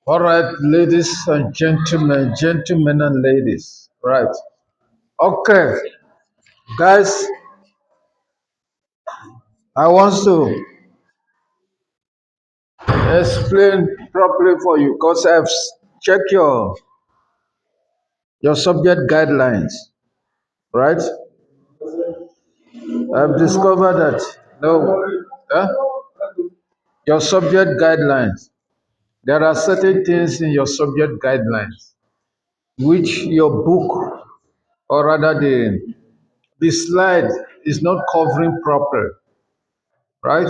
All right, ladies and gentlemen and ladies. Right. Okay, guys, I want to explain properly for you because I've checked your subject guidelines. Right. I've discovered that no, eh, your subject guidelines. There are certain things in your subject guidelines which your book, or rather the slide, is not covering properly. Right.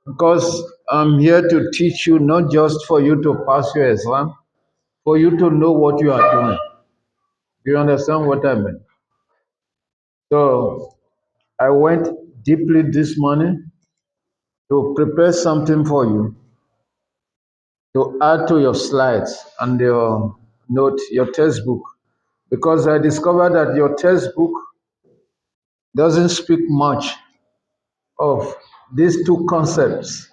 Because I'm here to teach you, not just for you to pass your exam, for you to know what you are doing. Do you understand what I mean? So I went deeply this morning to prepare something for you to add to your slides and your note, your textbook, because I discovered that your textbook doesn't speak much of these two concepts,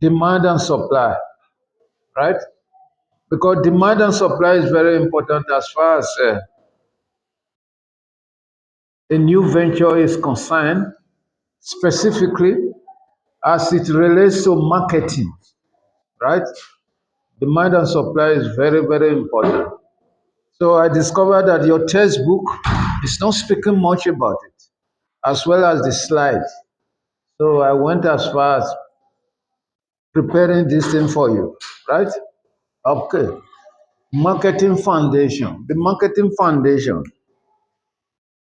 demand and supply, right? Because demand and supply is very important as far as a new venture is concerned, specifically as it relates to marketing, right? Demand and supply is very, very important. So I discovered that your textbook is not speaking much about it, as well as the slides. So I went as far as preparing this thing for you, right? Okay. Marketing foundation. The marketing foundation,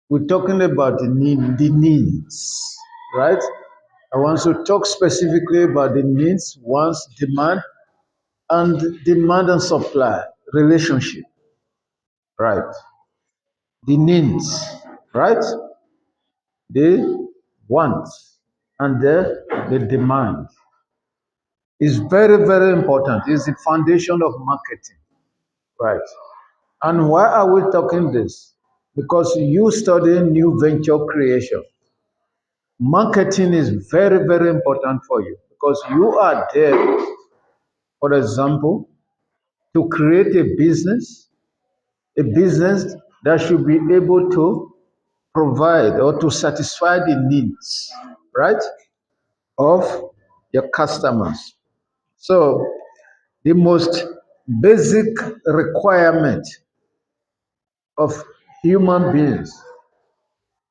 we're talking about the needs, right? I want to talk specifically about the needs, wants, demand and supply relationship, right? The needs, right? The wants and the demand is very, very important. It's the foundation of marketing, right? And why are we talking this? Because you study new venture creation. Marketing is very, very important for you because you are there, for example, to create a business that should be able to provide or to satisfy the needs, right, of your customers. So, the most basic requirement of human beings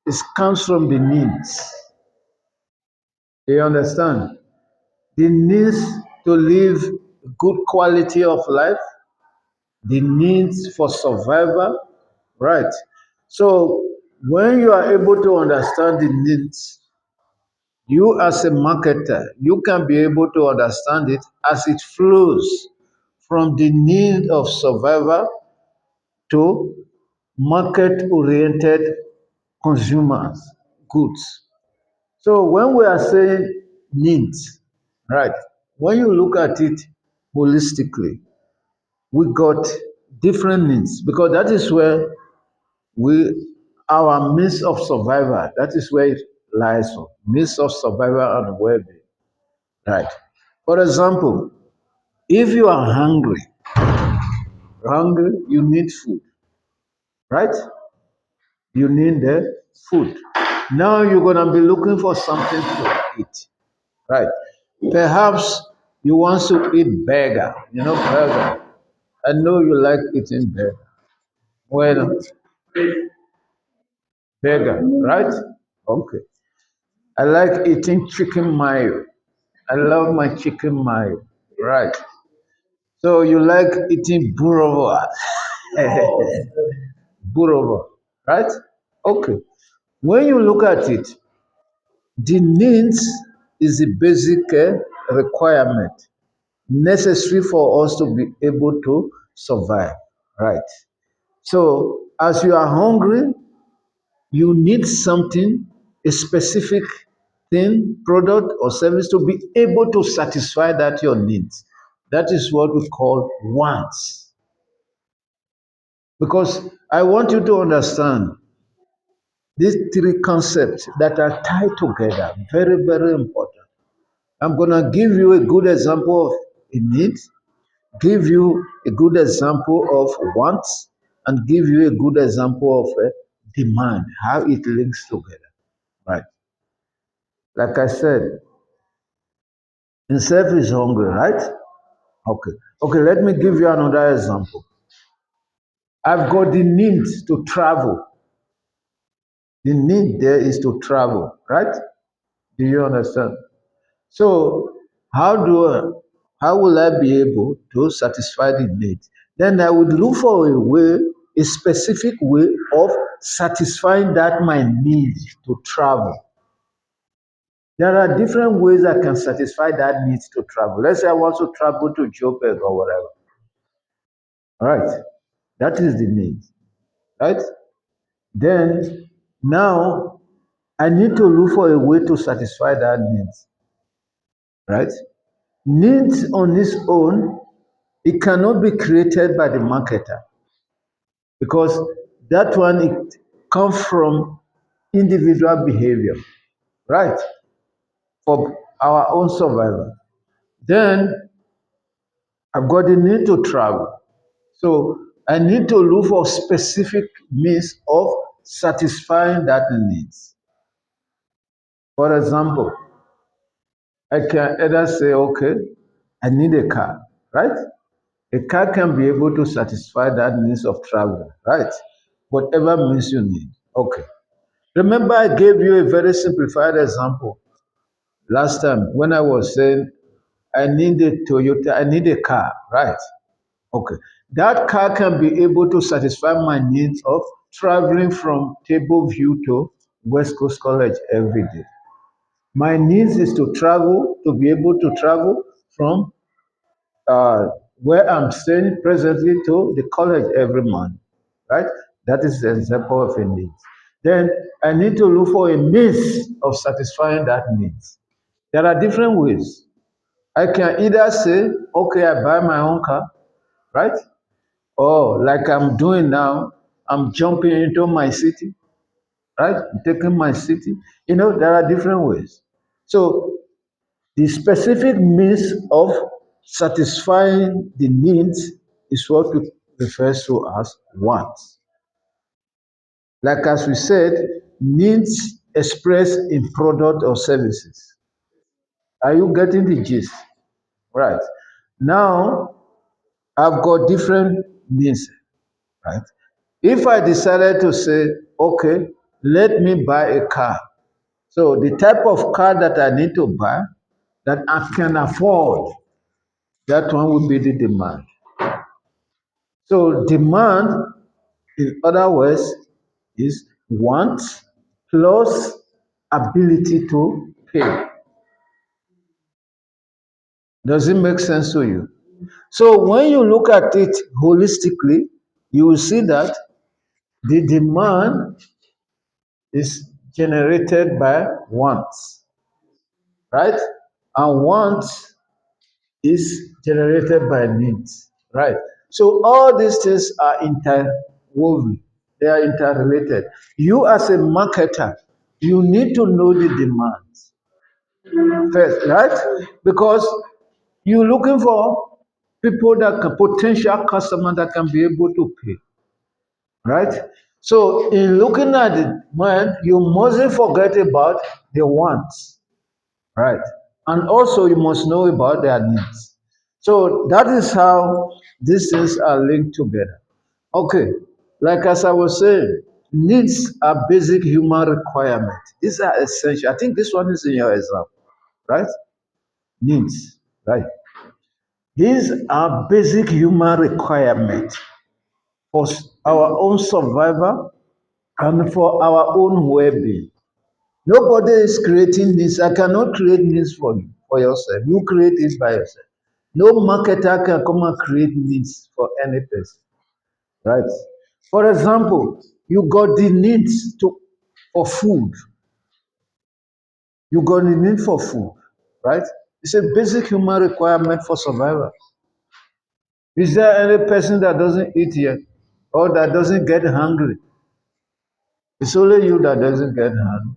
is comes from the needs. Do you understand? The needs to live good quality of life, the needs for survival, right? So when you are able to understand the needs, you as a marketer, you can be able to understand it as it flows from the need of survival to market-oriented consumers, goods. So when we are saying needs, right, when you look at it holistically, we got different needs because that is where we our means of survival, that is where it lies on means of survival and well-being, right? For example, if you are hungry, you need food, right? You need the food. Now you're gonna be looking for something to eat, right? Perhaps you want to eat burger, burger. I know you like eating burger. Well, burger, right? Okay. I like eating chicken mayo. I love my chicken mayo, right? So you like eating burova, burova, right? Okay. When you look at it, the needs is the basic requirement necessary for us to be able to survive, right? So as you are hungry, you need something, a specific thing, product, or service to be able to satisfy that your needs. That is what we call wants. Because I want you to understand these three concepts that are tied together, very, very important. I'm going to give you a good example of a need, give you a good example of wants and give you a good example of demand, how it links together, right? Like I said, himself is hungry, right? Okay. Okay, let me give you another example. I've got the need to travel. The need there is to travel, right? Do you understand? So how will I be able to satisfy the need? Then I would look for a way, a specific way of satisfying that my need to travel. There are different ways I can satisfy that need to travel. Let's say I want to travel to Joburg or whatever. All right, that is the need, right? Then now I need to look for a way to satisfy that need, right? Needs on its own, it cannot be created by the marketer because that one it comes from individual behavior, right? For our own survival. Then I've got the need to travel. So I need to look for specific means of satisfying that needs. For example, I can either say, okay, I need a car, right? A car can be able to satisfy that needs of travel, right? Whatever means you need. Okay. Remember, I gave you a very simplified example last time when I was saying I need a Toyota, I need a car, right? Okay. That car can be able to satisfy my needs of traveling from Table View to West Coast College every day. My needs is to travel, to be able to travel from where I'm staying presently to the college every month, right? That is the example of a need. Then I need to look for a means of satisfying that needs. There are different ways. I can either say, okay, I buy my own car, right? Or like I'm doing now, I'm jumping into my city, right? I'm taking my city. You know, there are different ways. So the specific means of satisfying the needs is what we refer to as wants. Like as we said, needs expressed in product or services. Are you getting the gist? Right. Now, I've got different needs, right? If I decided to say, okay, let me buy a car. So the type of car that I need to buy that I can afford, that one would be the demand. So demand, in other words, is want plus ability to pay. Does it make sense to you? So when you look at it holistically, you will see that the demand is generated by wants, right? And wants is generated by needs, right? So all these things are interwoven, they are interrelated. You as a marketer, you need to know the demands first, right? Because you're looking for people that can, potential customers that can be able to pay, right? So in looking at the demand, you mustn't forget about the wants, right? And also you must know about their needs. So that is how these things are linked together. Okay, like as I was saying, needs are basic human requirements. These are essential. I think this one is in your exam, right? Needs, right? These are basic human requirements for our own survival and for our own well-being. Nobody is creating this. I cannot create this for you, for yourself. You create it by yourself. No marketer can come and create needs for any person, right? For example, you got the needs to for food. You got the need for food, right? It's a basic human requirement for survival. Is there any person that doesn't eat yet or that doesn't get hungry? It's only you that doesn't get hungry.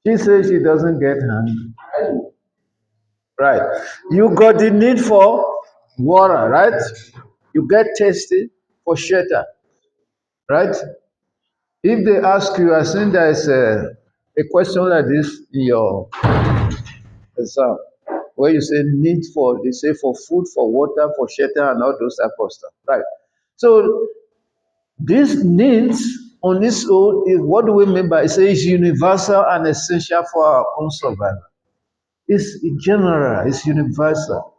She says she doesn't get hungry. Right. You got the need for water, right? You get thirsty for shelter, right? If they ask you, I think there is a question like this in your exam, where you say need for, they say for food, for water, for shelter, and all those type of stuff, right? So these needs on its own is what do we mean by it? Says universal and essential for our own survival. It's general, it's universal.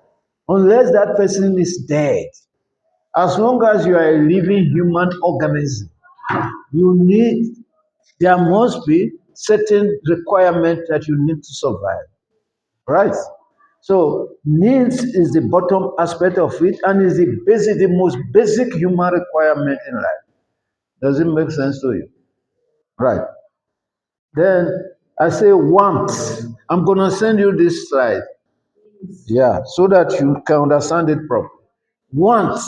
Unless that person is dead, as long as you are a living human organism, you need, there must be certain requirement that you need to survive, right? So needs is the bottom aspect of it and is the most basic human requirement in life. Does it make sense to you? Right. Then I say want. I'm gonna send you this slide. Yeah, so that you can understand it properly. Want,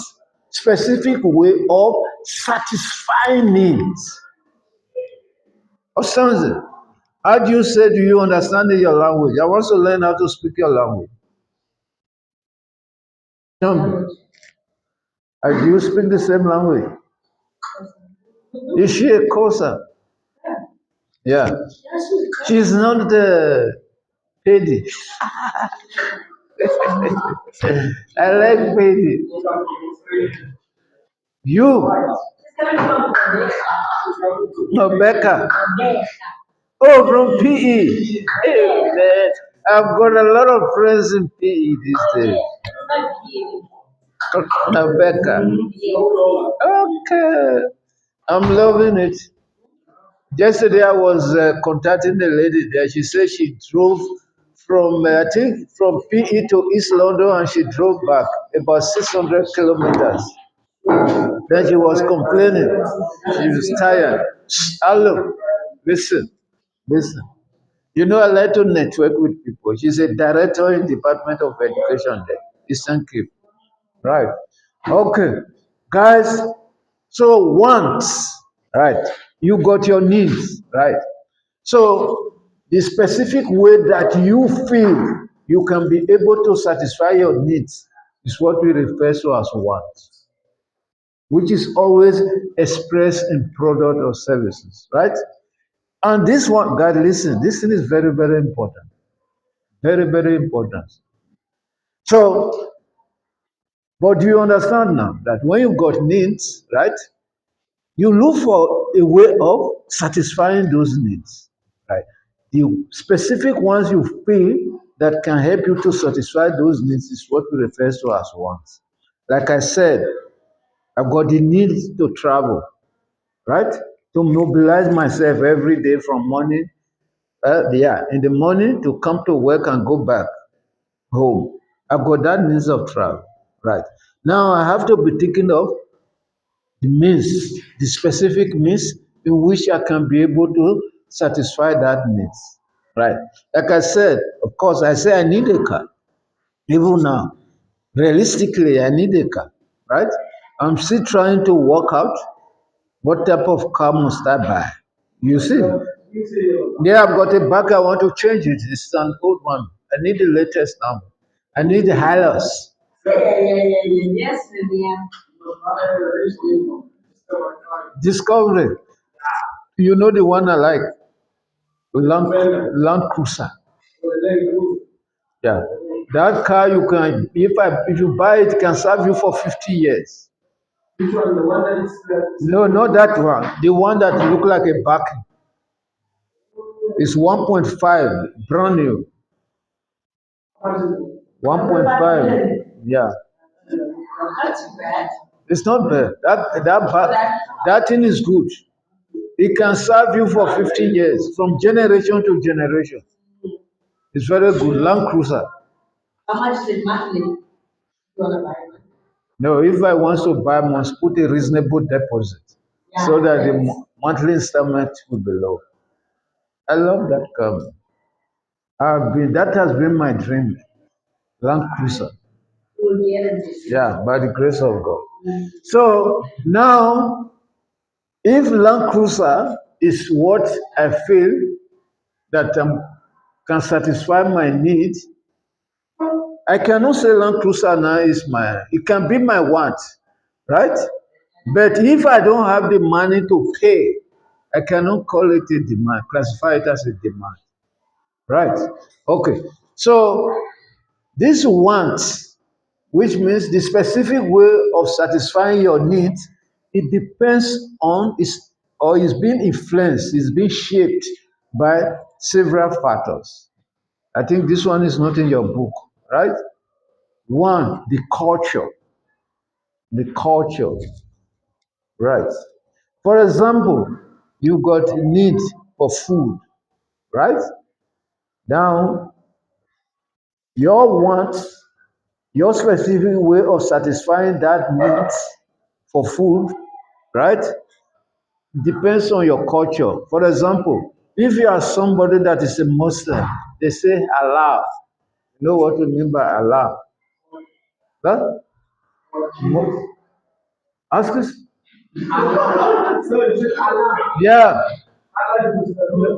specific way of satisfying needs. Or something. How do you say, do you understand your language? I want to learn how to speak your language. Tell me. Do you speak the same language? Is she a Kosa? Yeah. She's not the Pedi. I like Pedi. You, no Becca. Oh, from PE. Hey, man. I've got a lot of friends in PE these days. No Becca. Okay. I'm loving it. Yesterday I was contacting the lady there. She said she drove from, I think, from PE to East London and she drove back about 600 kilometers. Then she was complaining. She was tired. Hello, listen, listen. You know, I like to network with people. She's a director in Department of Education there, Eastern Cape. Right. Okay. Guys, so once, right, you got your needs, right? So the specific way that you feel you can be able to satisfy your needs is what we refer to as wants, which is always expressed in product or services, right? And this one, God, listen, this thing is very, very important. Very, very important. So, but do you understand now that when you got needs, right, you look for a way of satisfying those needs, right? The specific ones you feel that can help you to satisfy those needs is what we refer to as wants. Like I said, I've got the need to travel, right? To mobilize myself every day from morning, in the morning to come to work and go back home. I've got that means of travel, right? Now I have to be thinking of the means, the specific means in which I can be able to satisfy that needs. Right. Like I said, of course, I say I need a car. Even now, realistically, I need a car. Right? I'm still trying to work out what type of car must I buy. You see? Yeah, I've got a bag. I want to change it. It's an old one. I need the latest now. I need the Hilux. Yes, Discovery. You know the one I like, Land Cruiser. Yeah, that car you can, if you buy it, can serve you for 50 years. No, not that one. The one that look like a back is 1.5, brand new. 1.5. Yeah, it's not bad. That thing is good. It can serve you for 50 years, from generation to generation. It's very good. Land Cruiser. How much is it monthly? You want to buy it? No, if I want to buy, I must put a reasonable deposit so that the monthly installment will be low. I love that car. That has been my dream. Land Cruiser. Yeah, by the grace of God. So now, if Land Cruiser is what I feel that can satisfy my needs, I cannot say Land Cruiser now is my, it can be my want, right? But if I don't have the money to pay, I cannot call it a demand, classify it as a demand, right? Okay, so this want, which means the specific way of satisfying your needs, it depends on is or is being influenced, is being shaped by several factors. I think this one is not in your book, right? One, the culture, right? For example, you got a need for food, right? Now, your wants, your specific way of satisfying that needs for food, right, depends on your culture. For example, if you are somebody that is a Muslim, they say Allah. You know what we mean by Allah? Huh? Ask us. Yeah,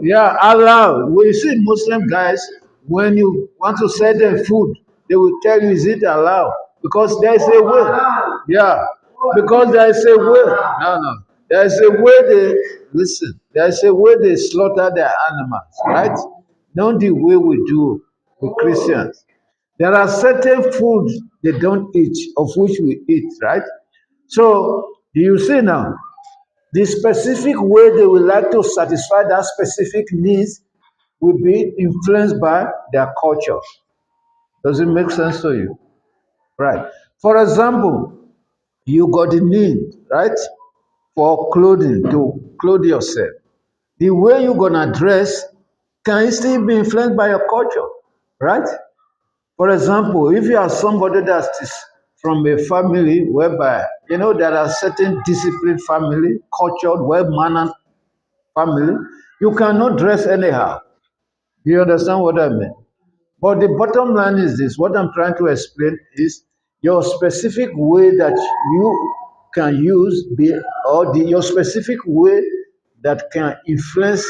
yeah, Allah. When you see Muslim guys, when you want to sell them food, they will tell you, is it allowed? Because there is a way. Yeah, because there is a way. No, no. There is a way they, listen, there is a way they slaughter their animals, right? Not the way we do with Christians. There are certain foods they don't eat, of which we eat, right? So, you see now, the specific way they would like to satisfy that specific needs will be influenced by their culture. Does it make sense to you? Right. For example, you got the need, right, for clothing to clothe yourself. The way you're gonna dress can still be influenced by your culture, right? For example, if you are somebody that is from a family whereby there are certain disciplined family, cultured, well-mannered family, you cannot dress anyhow. Do you understand what I mean? But the bottom line is this: what I'm trying to explain is your specific way that you can use your specific way that can influence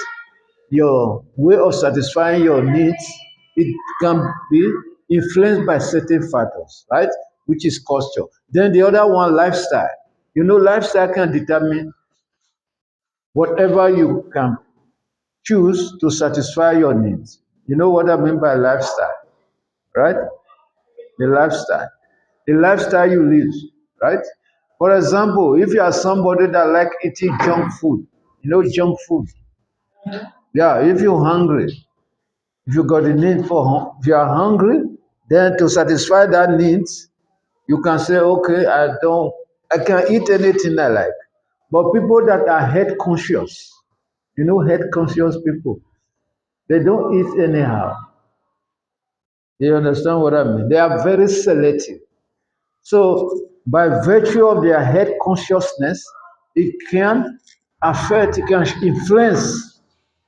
your way of satisfying your needs. It can be influenced by certain factors, right? Which is culture. Then the other one, lifestyle. Lifestyle can determine whatever you can choose to satisfy your needs. You know what I mean by lifestyle, right? The lifestyle. The lifestyle you live, right? For example, if you are somebody that like eating junk food, junk food. Yeah, if you're hungry, if you got the need if you are hungry, then to satisfy that needs, you can say, okay, I can eat anything I like. But people that are health conscious, health conscious people, they don't eat anyhow. You understand what I mean? They are very selective. So, by virtue of their head consciousness, it can influence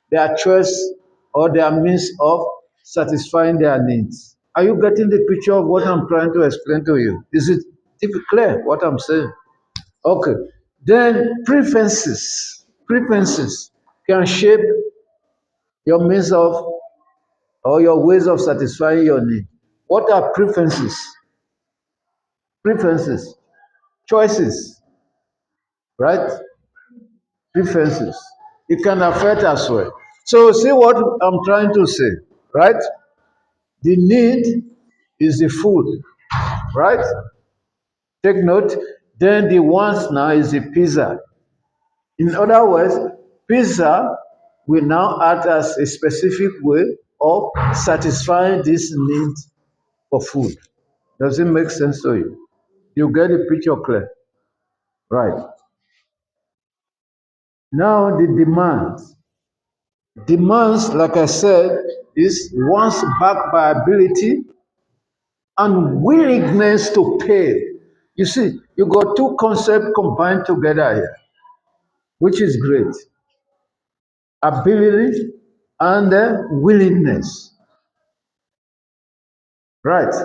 their choice or their means of satisfying their needs. Are you getting the picture of what I'm trying to explain to you? Is it clear what I'm saying? Okay. Then preferences can shape your means of or your ways of satisfying your need. What are preferences? Preferences, choices, right? Preferences. It can affect as well. So see what I'm trying to say, right? The need is the food, right? Take note. Then the wants now is the pizza. In other words, pizza will now act as a specific way of satisfying this need for food. Does it make sense to you? You get the picture clear? Right. Now the demands. Demands, like I said, is wants backed by ability and willingness to pay. You see, you got two concepts combined together here, which is great. Ability and willingness. Right.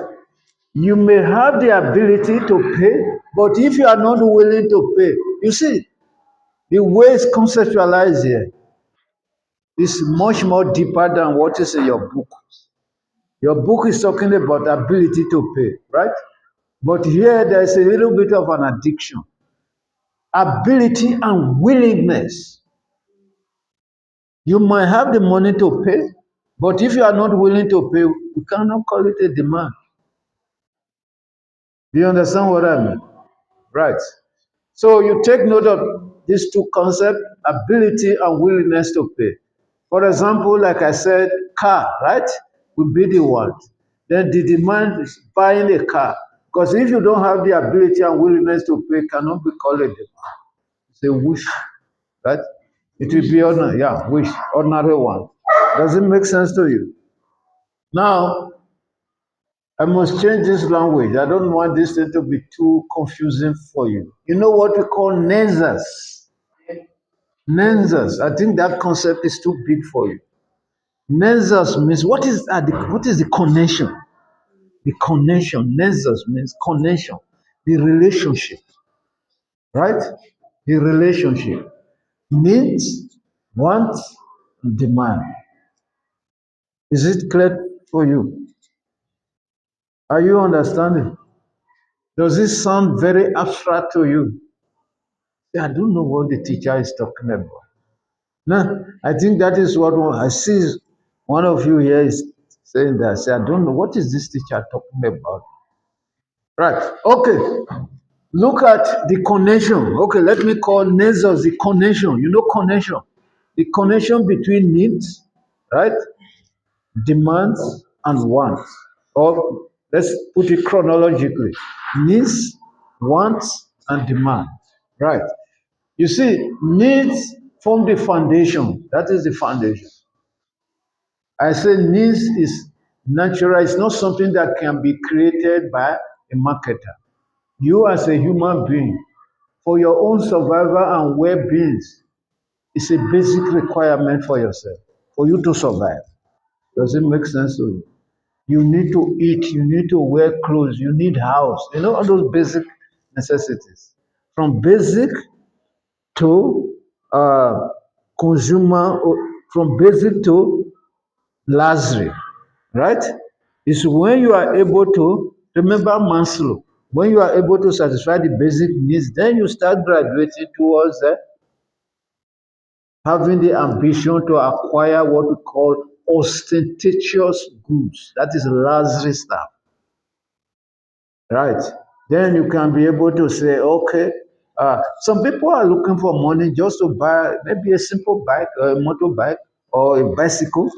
You may have the ability to pay, but if you are not willing to pay, you see, the way it's conceptualized here is much more deeper than what is in your book. Your book is talking about ability to pay, right? But here there's a little bit of an addiction. Ability and willingness. You might have the money to pay, but if you are not willing to pay, we cannot call it a demand. Do you understand what I mean? Right. So you take note of these two concepts, ability and willingness to pay. For example, like I said, car, right? Will be the one. Then the demand is buying a car. Because if you don't have the ability and willingness to pay, cannot be called a demand. It's a wish, right? It will be ordinary, yeah, wish, ordinary one. Does it make sense to you? Now, I must change this language. I don't want this thing to be too confusing for you. You know what we call nexus? Nexus. I think that concept is too big for you. Nexus means what is the connection? The connection. Nexus means connection. The relationship. Right? The relationship. Needs, want, demand. Is it clear for you? Are you understanding? Does this sound very abstract to you? I don't know what the teacher is talking about. No, I think that is what I see. One of you here is saying that. Say, I don't know what is this teacher talking about. Right. Okay. Look at the connection. Okay, let me call nexus the connection. You know connection. The connection between needs, right? Demands and wants. Or let's put it chronologically. Needs, wants, and demand. Right. You see, needs form the foundation. That is the foundation. I say needs is natural. It's not something that can be created by a marketer. You as a human being, for your own survival and well-being, it's a basic requirement for yourself, for you to survive. Does it make sense to you? You need to eat, you need to wear clothes, you need house. You know all those basic necessities. From basic to consumer, from basic to luxury, right? It's when you are able to remember Maslow. When you are able to satisfy the basic needs, then you start graduating towards having the ambition to acquire what we call ostentatious goods. That is luxury stuff, right? Then you can be able to say, okay, some people are looking for money just to buy maybe a simple bike, or a motorbike, or a bicycle,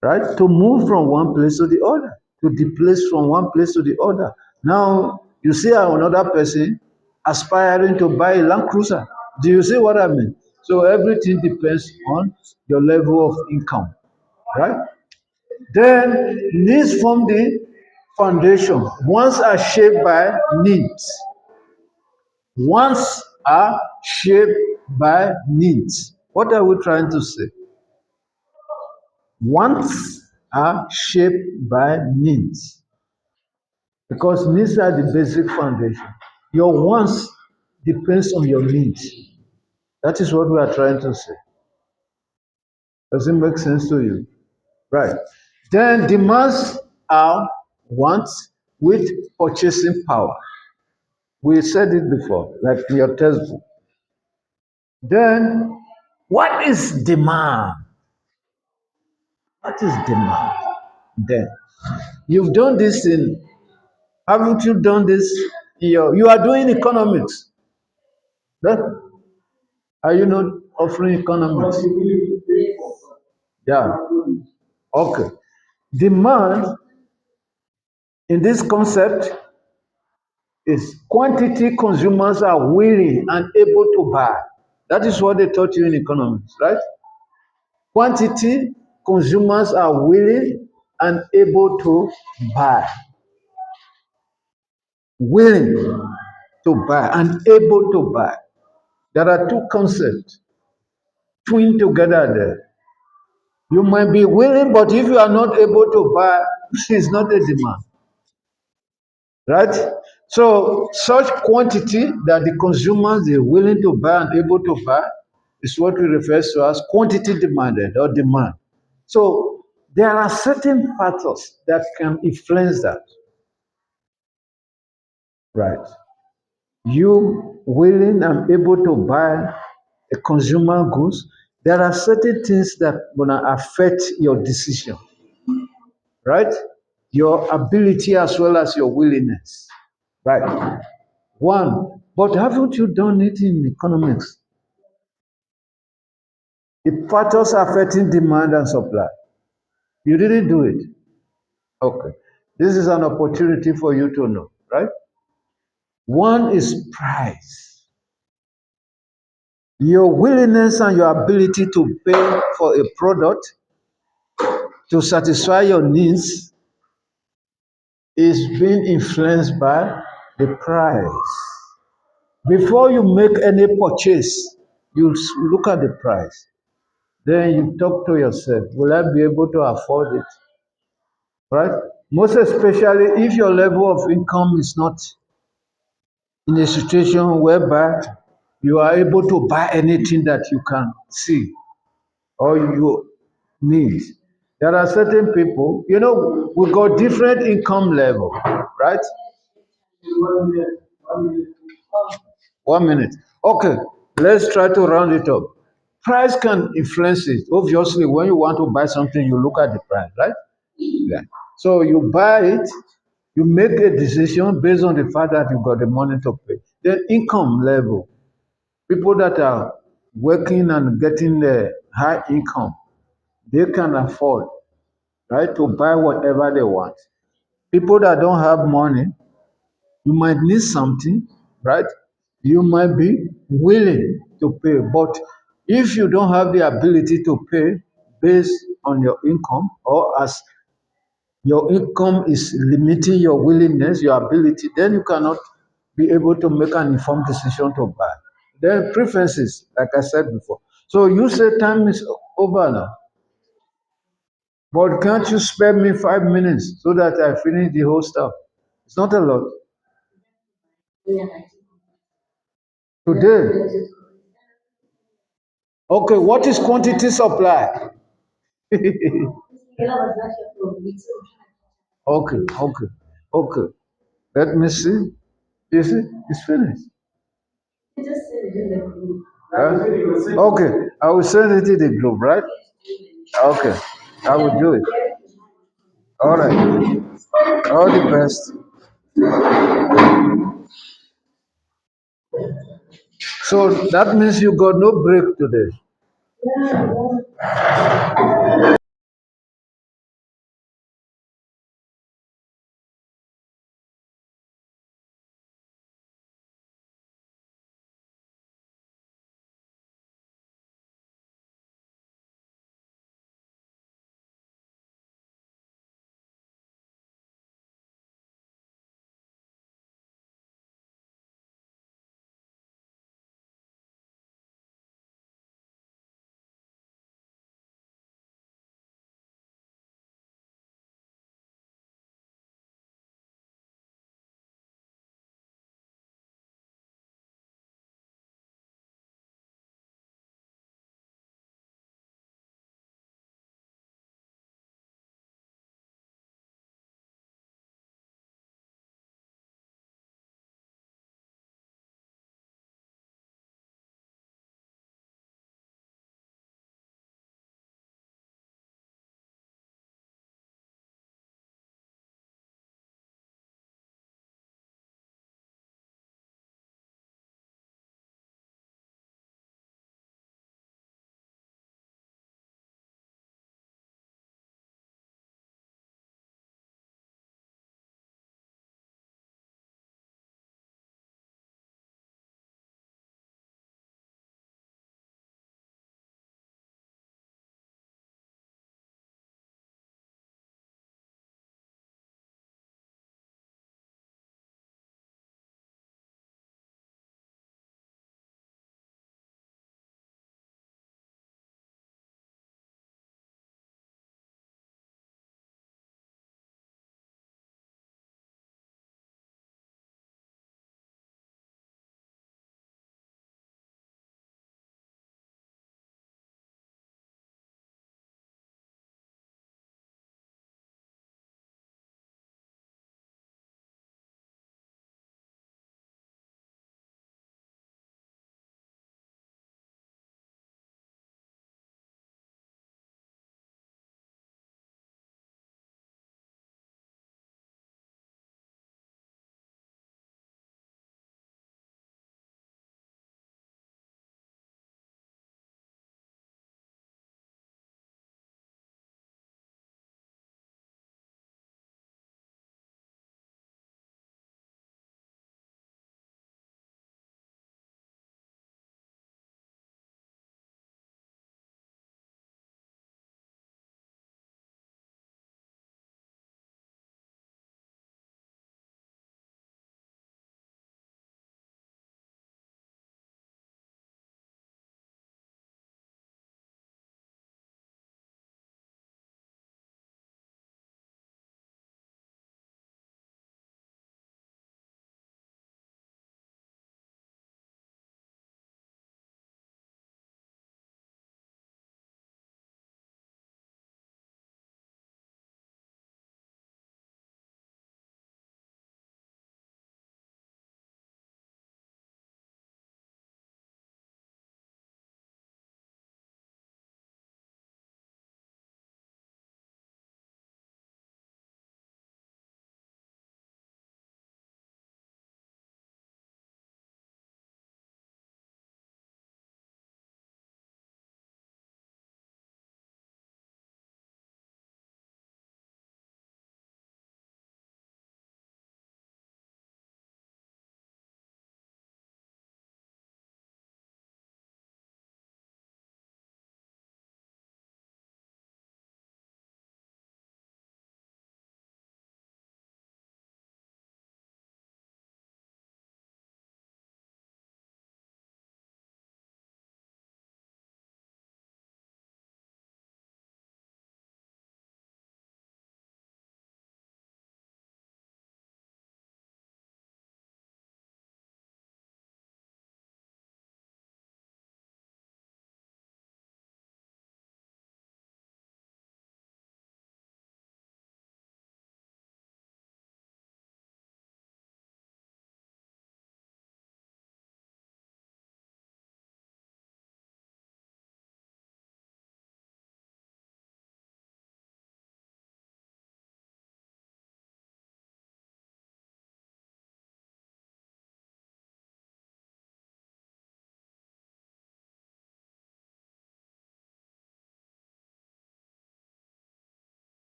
right? To move from one place to the other, to displace from one place to the other. Now, you see another person aspiring to buy a Land Cruiser. Do you see what I mean? So everything depends on your level of income, right? Then needs form the foundation. Wants are shaped by needs. Wants are shaped by needs. What are we trying to say? Wants are shaped by needs because needs are the basic foundation. Your wants depends on your needs. That is what we are trying to say. Does it make sense to you? Right. Then demands are wants with purchasing power. We said it before, like in your textbook. Then what is demand? What is demand? Then you've done this in haven't you done this? You are doing economics. Right? Are you not offering economics? Yeah. Okay. Demand in this concept is quantity consumers are willing and able to buy. That is what they taught you in economics, right? Quantity consumers are willing and able to buy. Willing to buy and able to buy. There are two concepts twined together there. You might be willing, but if you are not able to buy, it's not a demand. Right? So such quantity that the consumers are willing to buy and able to buy is what we refer to as quantity demanded or demand. So There are certain factors that can influence that, right? You willing and able to buy a consumer goods, there are certain things that gonna affect your decision, right? Your ability as well as your willingness, right? One, but haven't you done it in economics? The factors affecting demand and supply. You didn't do it. Okay. This is an opportunity for you to know, right? One is price. Your willingness and your ability to pay for a product to satisfy your needs is being influenced by the price. Before you make any purchase, you look at the price. Then you talk to yourself, will I be able to afford it? Right? Most especially if your level of income is not in a situation whereby you are able to buy anything that you can see or you need. There are certain people, we got different income level, right? 1 minute. Okay, let's try to round it up. Price can influence it. Obviously, when you want to buy something, you look at the price, right? Yeah. So you buy it, you make a decision based on the fact that you got the money to pay. Then income level. People that are working and getting the high income, they can afford, right, to buy whatever they want. People that don't have money, you might need something, right? You might be willing to pay, but if you don't have the ability to pay based on your income, or as your income is limiting your willingness, your ability, then you cannot be able to make an informed decision to buy. Then preferences, like I said before. So you say time is over now, but can't you spare me 5 minutes so that I finish the whole stuff? It's not a lot. Today, okay, what is quantity supply? Okay, okay, okay. Let me see. You see, it's finished. Huh? Okay, I will send it to the group, right? Okay, I will do it. All right. All the best. So that means you got no break today.